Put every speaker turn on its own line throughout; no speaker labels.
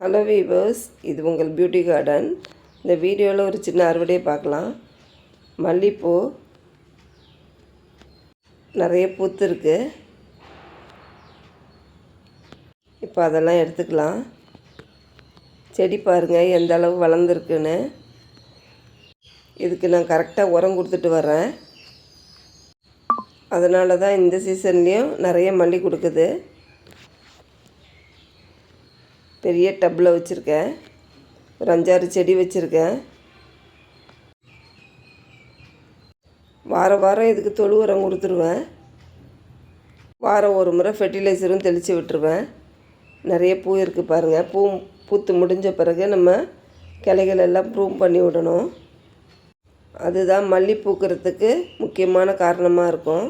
Hello viewers, இது உங்கள் beauty garden. இந்த வீடியோவில் ஒரு சின்ன அறுவடையை பார்க்கலாம். மல்லிகைப்பூ நிறைய பூத்துருக்கு. இப்போ அதெல்லாம் எடுத்துக்கலாம். செடி பாருங்கள் எந்த அளவு வளர்ந்துருக்குன்னு. இதுக்கு நான் கரெக்டாக உரம் கொடுத்துட்டு வரேன். அதனால தான் இந்த சீசன்லேயும் நிறைய மல்லி கொடுக்குது. பெரிய டப்பில் வச்சுருக்கேன். ஒரு 5-6 செடி வச்சுருக்கேன். வாரம் இதுக்கு தொழு உரம் கொடுத்துருவேன். வாரம் ஒரு முறை ஃபெர்டிலைசரும் தெளித்து விட்டுருவேன். நிறைய பூ இருக்குது பாருங்கள். பூத்து முடிஞ்ச பிறகு நம்ம கிளைகள் எல்லாம் ப்ரூம் பண்ணி விடணும். அதுதான் மல்லி பூக்கிறதுக்கு முக்கியமான காரணமாக இருக்கும்.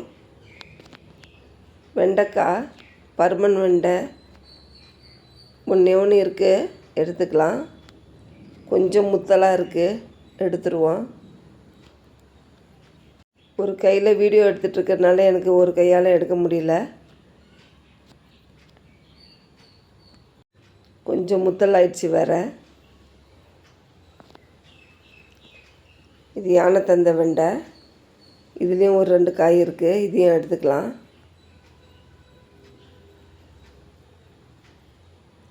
வெண்டைக்காய், பருமன் வெண்டை ஒன்று இருக்குது, எடுத்துக்கலாம். கொஞ்சம் முத்தலாக இருக்குது, எடுத்துருவோம். ஒரு கையில் வீடியோ எடுத்துகிட்ருக்கறனால எனக்கு ஒரு கையால் எடுக்க முடியல. கொஞ்சம் முத்தலாயிடுச்சு வேறு. இது யானை தந்த வெண்டை. இதுலேயும் ஒரு 2 காய் இருக்குது, இதையும் எடுத்துக்கலாம்.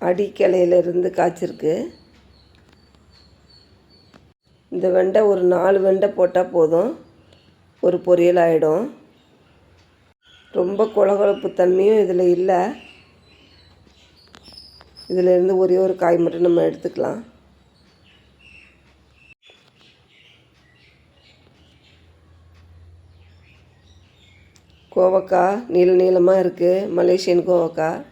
அடிக்கிளையிலிருந்து காய்ச்சிருக்கு. இந்த வெண்டை ஒரு 4 வெண்டை போட்டால் போதும், ஒரு பொரியல் ஆகிடும். ரொம்ப கொழகொழப்பு தன்மையும் இதில் இல்லை. இதிலேருந்து ஒரே ஒரு காய் மட்டும் நம்ம எடுத்துக்கலாம். கோவக்காய் நீளமாக இருக்குது, மலேசியன் கோவக்காய்.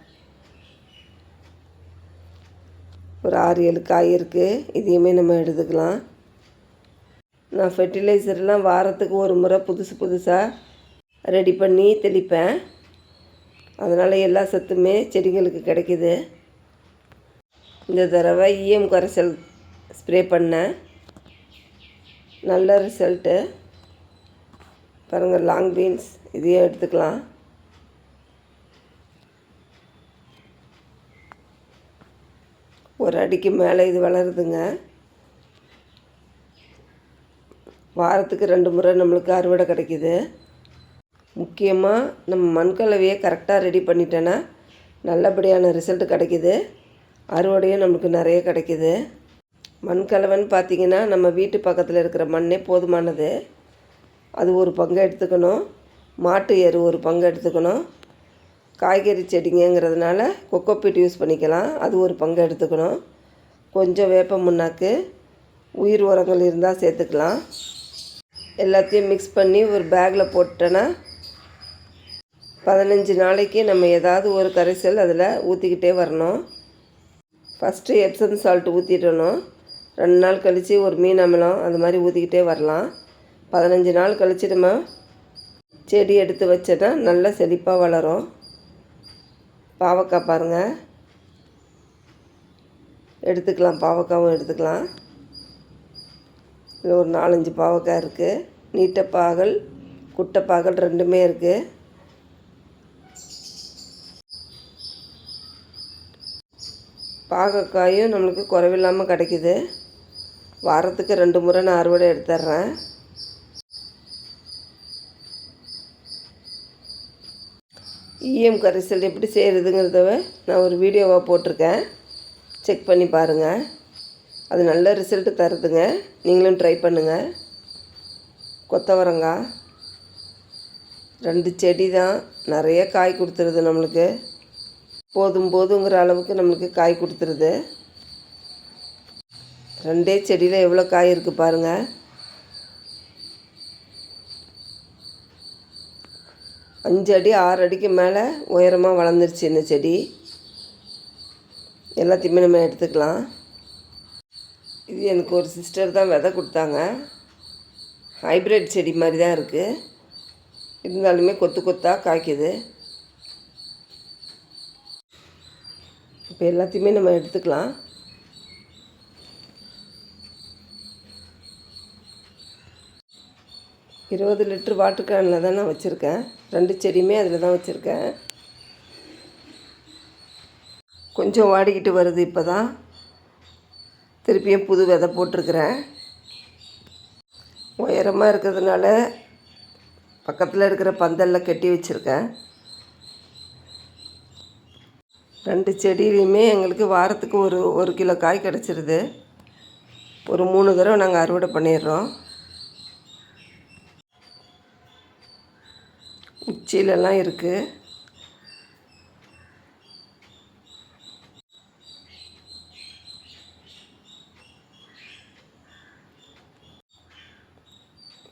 ஒரு 6-7 காய் இருக்குது, இதையுமே நம்ம எடுத்துக்கலாம். நான் ஃபெர்டிலைசர்லாம் வாரத்துக்கு ஒரு முறை புதுசாக ரெடி பண்ணி தெளிப்பேன். அதனால் எல்லா சத்துமே செடிங்களுக்கு கிடைக்கிது. இந்த தடவை EM கரைசல் ஸ்ப்ரே பண்ணேன். நல்ல ரிசல்ட்டு பாருங்கள். லாங் பீன்ஸ் இதையும் எடுத்துக்கலாம். ஒரு அடிக்கு மேலே இது வளருதுங்க. வாரத்துக்கு 2 முறை நம்மளுக்கு அறுவடை கிடைக்கிது. முக்கியமாக நம்ம மண்கலவையை கரெக்டாக ரெடி பண்ணிட்டேன்னா நல்லபடியான ரிசல்ட் கிடைக்கிது. அறுவடையும் நமக்கு நிறைய கிடைக்கிது. மண்கலவைன்னு பார்த்திங்கன்னா நம்ம வீட்டு பக்கத்தில் இருக்கிற மண்ணே போதுமானது. அது ஒரு பங்கு எடுத்துக்கணும். மாட்டு எரு ஒரு பங்கு எடுத்துக்கணும். காய்கறி செடிங்கிறதுனால கொக்கோபீட் யூஸ் பண்ணிக்கலாம், அது ஒரு பங்கு எடுத்துக்கணும். கொஞ்சம் வேப்ப முன்னாக்கு, உயிர் உரங்கள் இருந்தால் சேர்த்துக்கலாம். எல்லாத்தையும் மிக்ஸ் பண்ணி ஒரு பேக்கில் போட்டோன்னா 15 நாளைக்கு நம்ம ஏதாவது ஒரு கரைசல் அதில் ஊற்றிக்கிட்டே வரணும். First Epsom salt ஊற்றிடணும். 2 நாள் கழித்து ஒரு மீன் அமிலம் அது மாதிரி ஊற்றிக்கிட்டே வரலாம். 15 நாள் கழித்து நம்ம செடி எடுத்து வச்சோன்னா நல்லா செழிப்பாக வளரும். பாவக்காய் பாருங்கள், எடுத்துக்கலாம். பாவக்காவும் எடுத்துக்கலாம். இதில் ஒரு 4-5 பாவக்காய் இருக்குது. நீட்டப்பாகல், குட்டைப்பாகல் ரெண்டுமே இருக்குது. பாகக்காயும் நம்மளுக்கு குறைவில்லாமல் கிடைக்கிது. வாரத்துக்கு 2 முறை நான் அறுவடை எடுத்துட்றேன். EM கரைசல் எப்படி செய்கிறதுங்கிறத நான் ஒரு வீடியோவாக போட்டிருக்கேன், செக் பண்ணி பாருங்கள். அது நல்ல ரிசல்ட்டு தருதுங்க. நீங்களும் ட்ரை பண்ணுங்கள். கொத்தவரங்காய் 2 செடி தான், நிறைய காய் கொடுத்துருது. நம்மளுக்கு போதுங்கிற அளவுக்கு நம்மளுக்கு காய் கொடுத்துருது. 2 செடியில் எவ்வளோ காய் இருக்குது பாருங்கள். 5 அடி 6 அடிக்கு மேலே உயரமாக வளர்ந்துருச்சு இந்த செடி. எல்லாத்தையுமே நம்ம எடுத்துக்கலாம். இது எனக்கு ஒரு சிஸ்டர் தான் விதை கொடுத்தாங்க. ஹைப்ரிட் செடி மாதிரி தான் இருக்குது, இருந்தாலுமே கொத்தாக காய்க்குது. இப்போ எல்லாத்தையுமே நம்ம எடுத்துக்கலாம். இருபது லிட்டர் வாட்டர் கேனில் தான் நான் வச்சுருக்கேன். 2 செடியுமே அதில் தான் வச்சுருக்கேன். கொஞ்சம் வாடிக்கிட்டு வருது இப்போ தான். திருப்பியும் புது விதை போட்டிருக்கிறேன். உயரமாக இருக்கிறதுனால பக்கத்தில் இருக்கிற பந்தலில் கட்டி வச்சுருக்கேன். 2 செடியிலையுமே எங்களுக்கு வாரத்துக்கு ஒரு கிலோ காய் கிடச்சிருது. ஒரு 3 தடவை நாங்கள் அறுவடை பண்ணிடுறோம். உச்சியிலலாம் இருக்குது.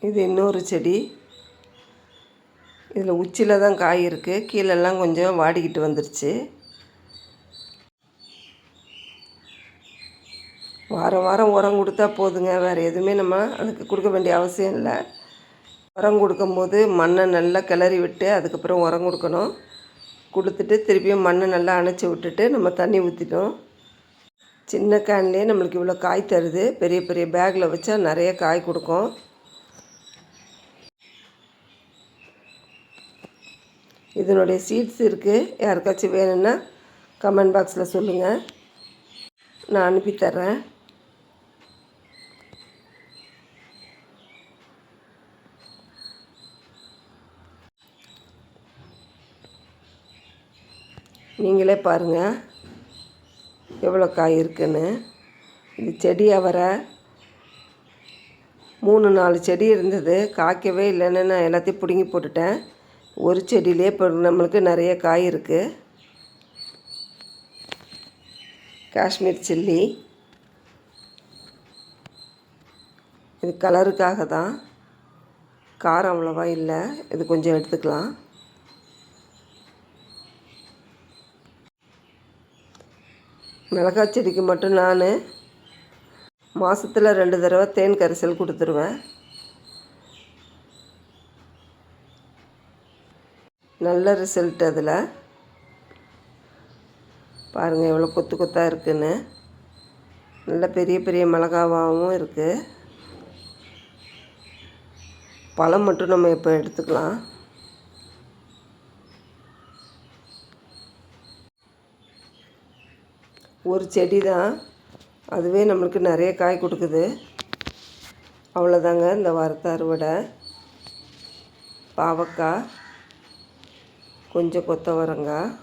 இது இன்னொரு செடி. இதில் உச்சியில் தான் காய் இருக்குது. கீழெல்லாம் கொஞ்சம் வாடிக்கிட்டு வந்துருச்சு. வாரம் வாரம் உரம் கொடுத்தா போதுங்க. வேறு எதுவுமே நம்ம அதுக்கு கொடுக்க வேண்டிய அவசியம் இல்லை. உரம் கொடுக்கும்போது மண்ணை நல்லா கிளறி விட்டு அதுக்கப்புறம் உரம் கொடுக்கணும். கொடுத்துட்டு திருப்பியும் மண்ணை நல்லா அணைச்சி விட்டுட்டு நம்ம தண்ணி ஊற்றிட்டோம். சின்ன கேன்லேயே நம்மளுக்கு இவ்வளோ காய் தருது. பெரிய பெரிய பேக்கில் வச்சா நிறைய காய் கொடுக்கும். இதனுடைய சீட்ஸ் இருக்குது. யாருக்காச்சும் வேணும்னா கமெண்ட் பாக்ஸில் சொல்லுங்கள், நான் அனுப்பித்தர்றேன். நீங்களே பாருங்கள் எவ்வளோ காய் இருக்குன்னு. இது செடி அவரை 3-4 செடி இருந்தது. காய்க்கவே இல்லைன்னு நான் எல்லாத்தையும் பிடுங்கி போட்டுட்டேன். ஒரு செடியிலே இப்போ நம்மளுக்கு நிறைய காய் இருக்குது. காஷ்மீர் சில்லி, இது கலருக்காக தான். காரம் அவ்வளோவா இல்லை. இது கொஞ்சம் எடுத்துக்கலாம். மிளகாய் செடிக்கு மட்டும் நான் மாதத்தில் 2 தடவை தேன் கரைசல் கொடுத்துருவேன். நல்ல ரிசல்ட். அதில் பாருங்கள் எவ்வளோ கொத்து கொத்தாக இருக்குன்னு. நல்ல பெரிய பெரிய மிளகாவாகவும் இருக்குது. பழம் மட்டும் நம்ம இப்போ எடுத்துக்கலாம். ஒரு செடி தான், அதுவே நம்மளுக்கு நிறைய காய் கொடுக்குது. அவ்வளோதாங்க இந்த வாரத்து அறுவடை. பாவக்காய், கொஞ்சம் கொத்தவரங்காய்,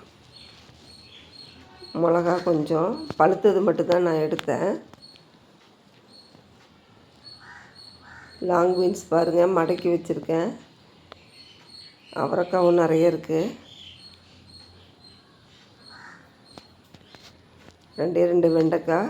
மிளகா கொஞ்சம் பழுத்தது மட்டும்தான் நான் எடுத்தேன். லாங் பீன்ஸ் பாருங்கள் மடக்கி வச்சுருக்கேன். அவரைக்காவும் நிறைய இருக்குது. 2 வெண்டைக்காய்,